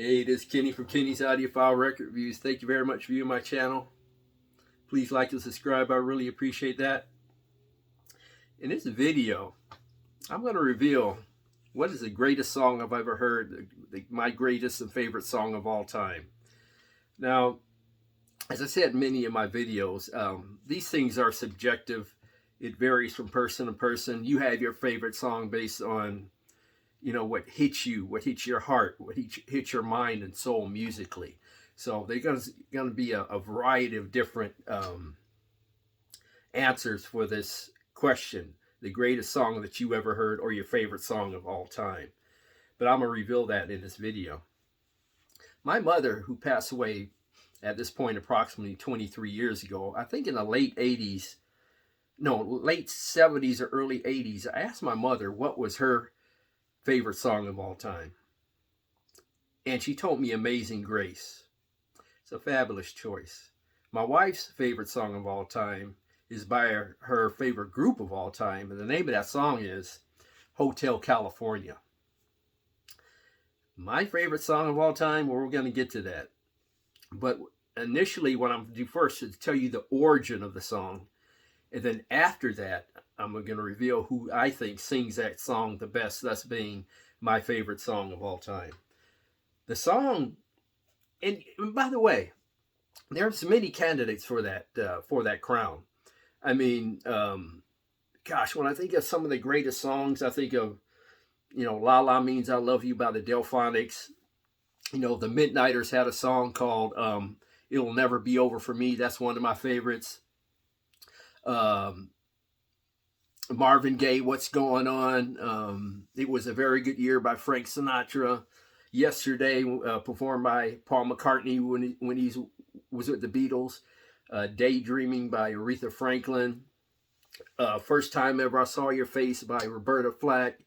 Hey, this is Kenny from Kenny's Audiophile Record Reviews. Thank you very much for viewing my channel. Please like and subscribe. I really appreciate that. In this video, I'm going to reveal what is the greatest song I've ever heard, my greatest and favorite song of all time. Now, as I said in many of my videos, these things are subjective. It varies from person to person. You have your favorite song based on what hits you, what hits your heart, what hits your mind and soul musically. So there's going to be a variety of different answers for this question, the greatest song that you ever heard or your favorite song of all time. But I'm going to reveal that in this video. My mother, who passed away at this point approximately 23 years ago, I think in the late 70s or early 80s, I asked my mother what was her favorite song of all time, and she told me Amazing Grace. It's a fabulous choice. My wife's favorite song of all time is by her favorite group of all time, and the name of that song is Hotel California. My favorite song of all time, well, we're going to get to that, but initially what I'm going to do first is tell you the origin of the song, and then after that I'm going to reveal who I think sings that song the best, thus being my favorite song of all time. The song, and by the way, there's many candidates for that crown. I mean, gosh, when I think of some of the greatest songs, I think of, La La Means I Love You by the Delphonics. The Midnighters had a song called It'll Never Be Over For Me. That's one of my favorites. Marvin Gaye, What's Going On? It Was a Very Good Year by Frank Sinatra. Yesterday, performed by Paul McCartney when he was with the Beatles. Daydreaming by Aretha Franklin. First Time Ever I Saw Your Face by Roberta Flack.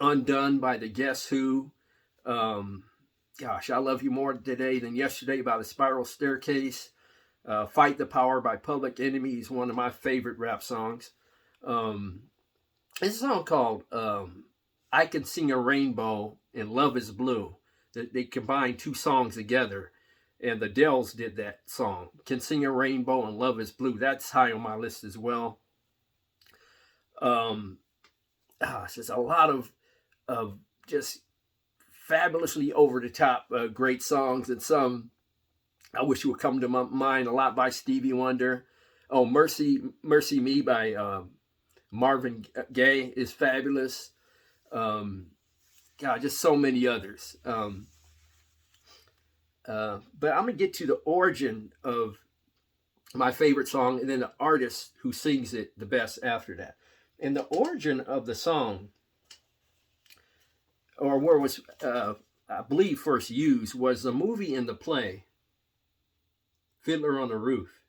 Undone by the Guess Who. Gosh, I Love You More Today Than Yesterday by the Spiral Staircase. Fight the Power by Public Enemy is one of my favorite rap songs. It's a song called I Can Sing a Rainbow and Love is Blue. They combined two songs together, and the Dells did that song. Can Sing a Rainbow and Love is Blue. That's high on my list as well. It's just a lot of just fabulously over-the-top great songs, and some I wish would come to my mind a lot by Stevie Wonder. Oh, Mercy Me by Marvin Gaye is fabulous. God, just so many others. But I'm going to get to the origin of my favorite song and then the artist who sings it the best after that. And the origin of the song, or where it was, I believe, first used, was the movie and the play, Fiddler on the Roof.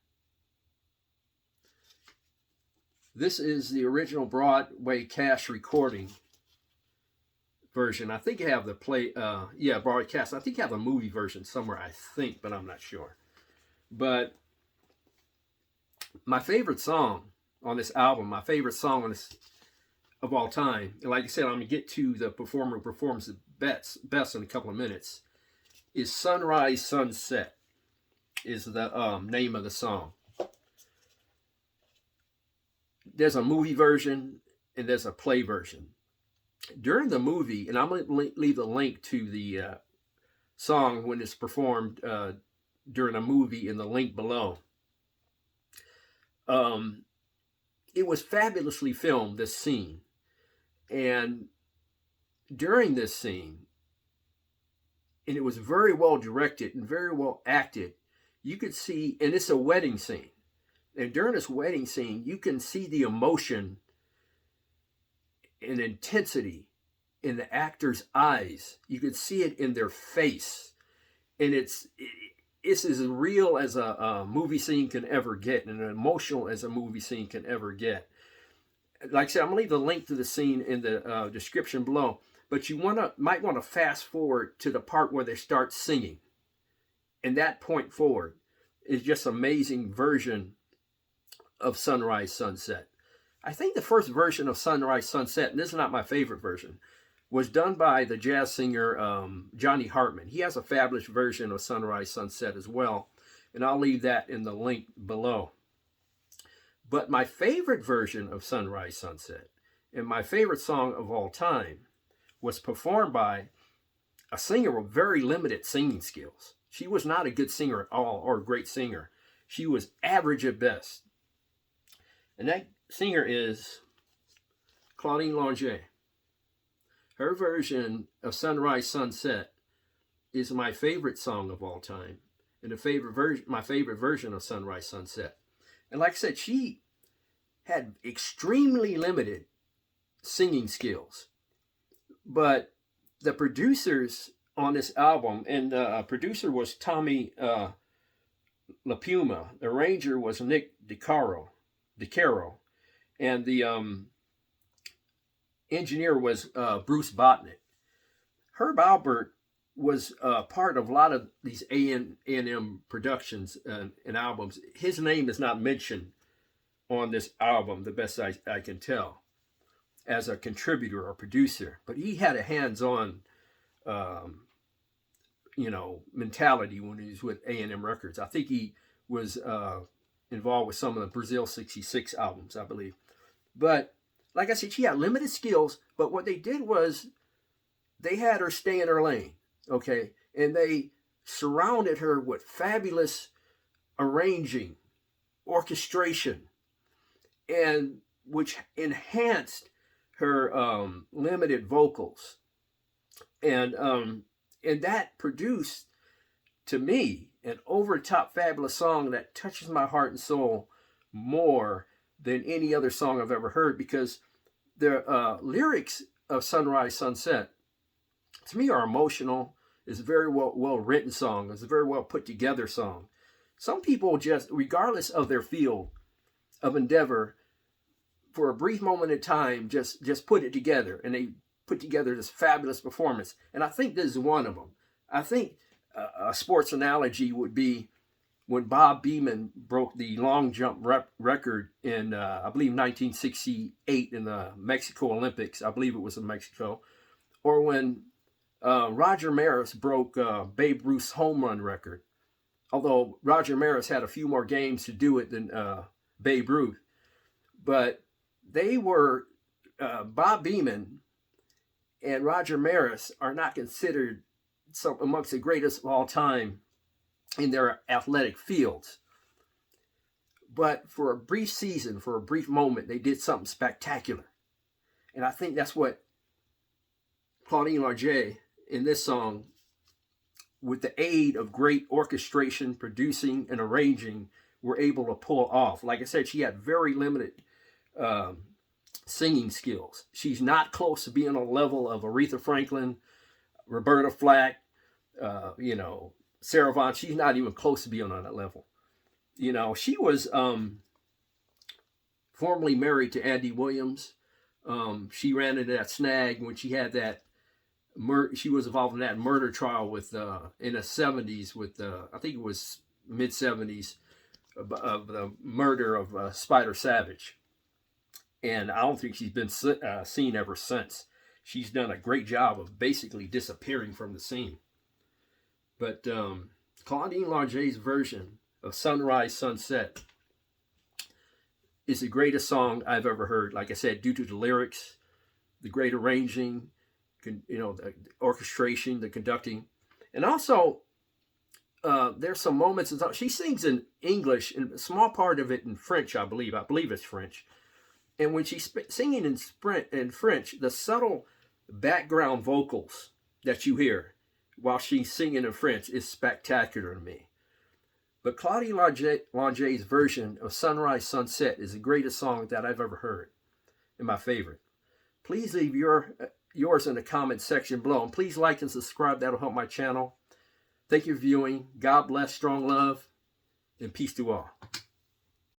This is the original Broadway cast recording version. I think I have the play, broadcast. I think I have a movie version somewhere, I think, but I'm not sure. But my favorite song on this album, my favorite song of all time, and like I said, I'm going to get to the performer who performs the best in a couple of minutes, is Sunrise Sunset, is the name of the song. There's a movie version and there's a play version. During the movie, and I'm going to leave the link to the song when it's performed during a movie in the link below. It was fabulously filmed, this scene. And during this scene, and it was very well directed and very well acted, you could see, and it's a wedding scene. And during this wedding scene, you can see the emotion and intensity in the actors' eyes. You could see it in their face. And it's as real as a movie scene can ever get, and emotional as a movie scene can ever get. Like I said, I'm going to leave the link to the scene in the description below. But you might want to fast forward to the part where they start singing. And that point forward is just an amazing version of Sunrise Sunset. I think the first version of Sunrise Sunset, and this is not my favorite version, was done by the jazz singer Johnny Hartman. He has a fabulous version of Sunrise Sunset as well, and I'll leave that in the link below. But my favorite version of Sunrise Sunset, and my favorite song of all time, was performed by a singer with very limited singing skills. She was not a good singer at all, or a great singer. She was average at best. And that singer is Claudine Longet. Her version of Sunrise Sunset is my favorite song of all time, and my favorite version of Sunrise Sunset. And like I said, she had extremely limited singing skills. But the producers on this album, and the producer was Tommy LaPuma, the arranger was Nick DeCaro, and the engineer was Bruce Botnick. Herb Alpert was part of a lot of these A&M productions and albums. His name is not mentioned on this album, the best I can tell, as a contributor or producer. But he had a hands-on, mentality when he was with A&M Records. I think he was involved with some of the Brazil 66 albums, I believe. But like I said, she had limited skills, but what they did was they had her stay in her lane, okay? And they surrounded her with fabulous arranging, orchestration, and which enhanced her limited vocals. And that produced, to me, an over-the-top fabulous song that touches my heart and soul more than any other song I've ever heard, because the lyrics of Sunrise Sunset, to me, are emotional. It's a very well written song. It's a very well put together song. Some people just, regardless of their field of endeavor, for a brief moment in time, just put it together, and they put together this fabulous performance. And I think this is one of them. I think a sports analogy would be when Bob Beamon broke the long jump record in, I believe, 1968 in the Mexico Olympics. I believe it was in Mexico. Or when Roger Maris broke Babe Ruth's home run record. Although Roger Maris had a few more games to do it than Babe Ruth. But they were, Bob Beamon and Roger Maris are not considered amongst the greatest of all time in their athletic fields. But for a brief season, for a brief moment, they did something spectacular. And I think that's what Claudine Longet in this song, with the aid of great orchestration, producing, and arranging, were able to pull off. Like I said, she had very limited singing skills. She's not close to being on the level of Aretha Franklin, Roberta Flack, Sarah Vaughan. She's not even close to being on that level. She was formerly married to Andy Williams. She ran into that snag when she had that. She was involved in that murder trial with in the 70s with I think it was mid 70s of the murder of Spider Savage. And I don't think she's been seen ever since. She's done a great job of basically disappearing from the scene. But Claudine Longet's version of Sunrise Sunset is the greatest song I've ever heard. Like I said, due to the lyrics, the great arranging, the orchestration, the conducting. And also, there's some moments, she sings in English, and a small part of it in French, I believe. I believe it's French. And when she's singing in French, the subtle background vocals that you hear while she's singing in French is spectacular to me. But Claudine Longet's version of Sunrise Sunset is the greatest song that I've ever heard, and my favorite. Please leave yours in the comment section below, and please like and subscribe. That'll help my channel. Thank you for viewing. God bless, strong love, and peace to all.